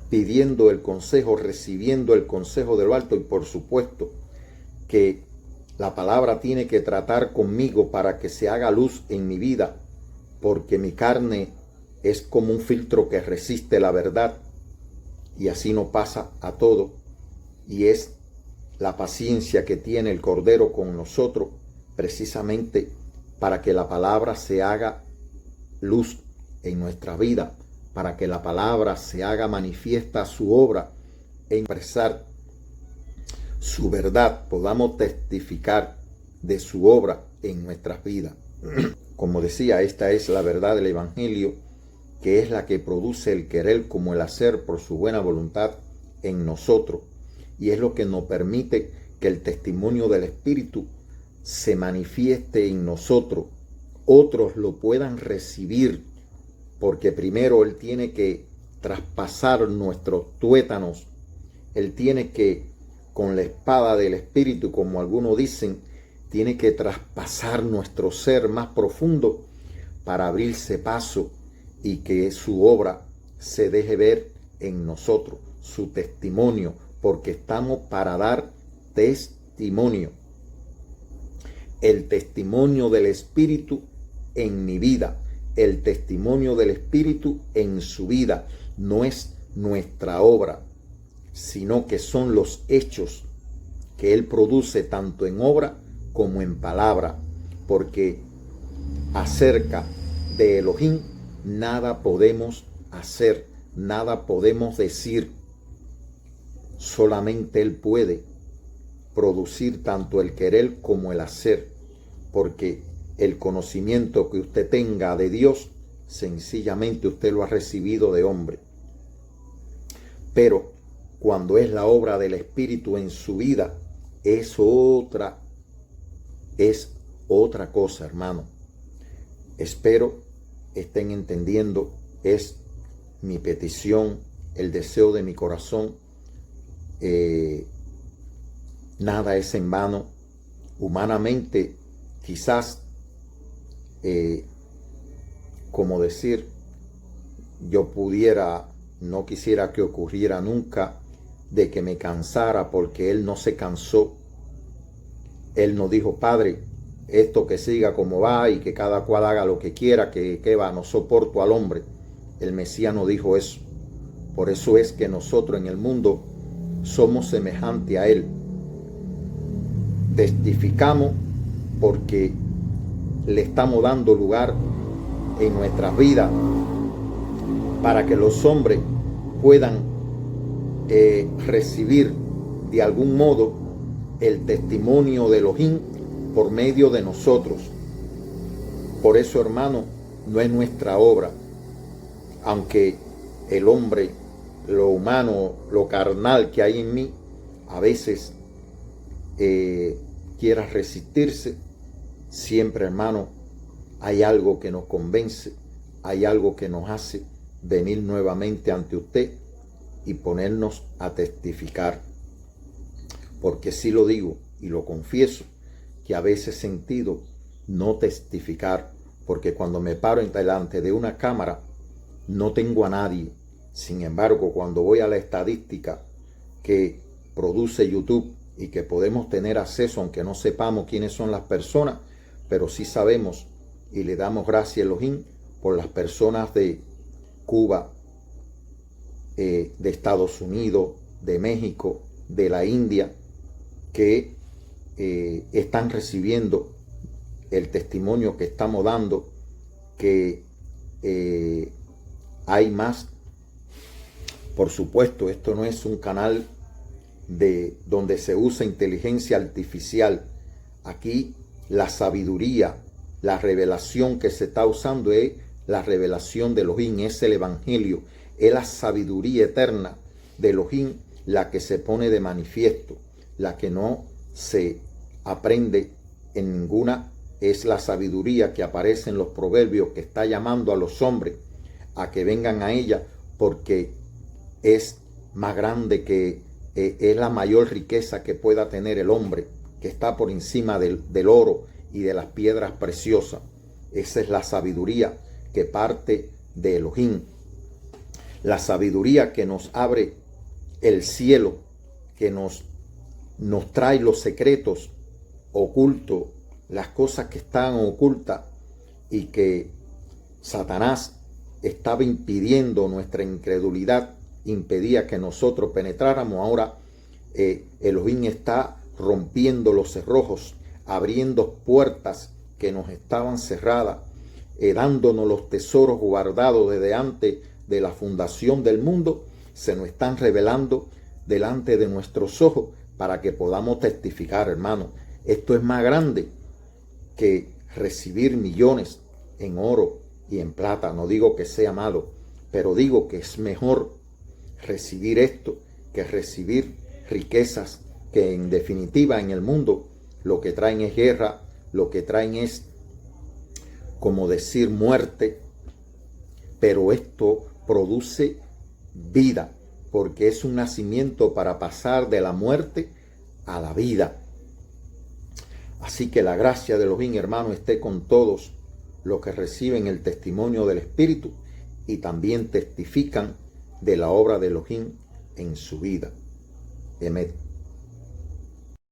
recibiendo el consejo de lo alto. Y por supuesto que la palabra tiene que tratar conmigo para que se haga luz en mi vida, porque mi carne es como un filtro que resiste la verdad, y así no pasa a todo. Y es la paciencia que tiene el Cordero con nosotros, precisamente para que la palabra se haga luz en nuestra vida, para que la palabra se haga manifiesta su obra, e expresar su verdad, podamos testificar de su obra en nuestras vidas. Como decía, esta es la verdad del Evangelio, que es la que produce el querer como el hacer por su buena voluntad en nosotros, y es lo que nos permite que el testimonio del Espíritu se manifieste en nosotros, otros lo puedan recibir, porque primero Él tiene que traspasar nuestros tuétanos. Él tiene que, con la espada del Espíritu, como algunos dicen, tiene que traspasar nuestro ser más profundo para abrirse paso y que su obra se deje ver en nosotros, su testimonio, porque estamos para dar testimonio. El testimonio del Espíritu en mi vida, el testimonio del Espíritu en su vida. No es nuestra obra, sino que son los hechos que Él produce tanto en obra como en palabra, porque acerca de Elohim nada podemos hacer, nada podemos decir. Solamente Él puede producir tanto el querer como el hacer, porque el conocimiento que usted tenga de Dios, sencillamente usted lo ha recibido de hombre. Pero cuando es la obra del Espíritu en su vida, es otra cosa, hermano. Espero estén entendiendo, es mi petición, el deseo de mi corazón. Nada es en vano. Humanamente, quizás, como decir, yo no quisiera que ocurriera nunca de que me cansara, porque Él no se cansó. Él no dijo, Padre, esto que siga como va y que cada cual haga lo que quiera, que va, no soporto al hombre. El Mesías no dijo eso. Por eso es que nosotros en el mundo somos semejantes a Él. Testificamos porque le estamos dando lugar en nuestras vidas para que los hombres puedan recibir de algún modo el testimonio de Elohim por medio de nosotros. Por eso, hermano, no es nuestra obra, aunque el hombre, lo humano, lo carnal que hay en mí, a veces quiera resistirse. Siempre, hermano, hay algo que nos convence, hay algo que nos hace venir nuevamente ante usted y ponernos a testificar. Porque sí lo digo y lo confieso, que a veces he sentido no testificar, porque cuando me paro delante de una cámara no tengo a nadie. Sin embargo, cuando voy a la estadística que produce YouTube y que podemos tener acceso, aunque no sepamos quiénes son las personas, pero sí sabemos y le damos gracias a Elohim por las personas de Cuba, de Estados Unidos, de México, de la India, que están recibiendo el testimonio que estamos dando, que hay más. Por supuesto, esto no es un canal donde se usa inteligencia artificial. Aquí la sabiduría, la revelación que se está usando es la revelación de Elohim, es el Evangelio, es la sabiduría eterna de Elohim la que se pone de manifiesto, la que no se aprende en ninguna, es la sabiduría que aparece en los proverbios, que está llamando a los hombres a que vengan a ella, porque es más grande que es la mayor riqueza que pueda tener el hombre, que está por encima del oro y de las piedras preciosas. Esa es la sabiduría que parte de Elohim. La sabiduría que nos abre el cielo, que nos trae los secretos ocultos, las cosas que están ocultas y que Satanás estaba impidiendo, nuestra incredulidad impedía que nosotros penetráramos. Ahora Elohim está rompiendo los cerrojos, abriendo puertas que nos estaban cerradas, dándonos los tesoros guardados desde antes de la fundación del mundo. Se nos están revelando delante de nuestros ojos para que podamos testificar, hermano. Esto es más grande que recibir millones en oro y en plata. No digo que sea malo, pero digo que es mejor recibir esto que recibir riquezas que en definitiva en el mundo lo que traen es guerra, lo que traen es como decir muerte, pero esto produce vida, porque es un nacimiento para pasar de la muerte a la vida. Así que la gracia de Elohim, hermano, esté con todos los que reciben el testimonio del Espíritu y también testifican de la obra de Elohim en su vida. Emet.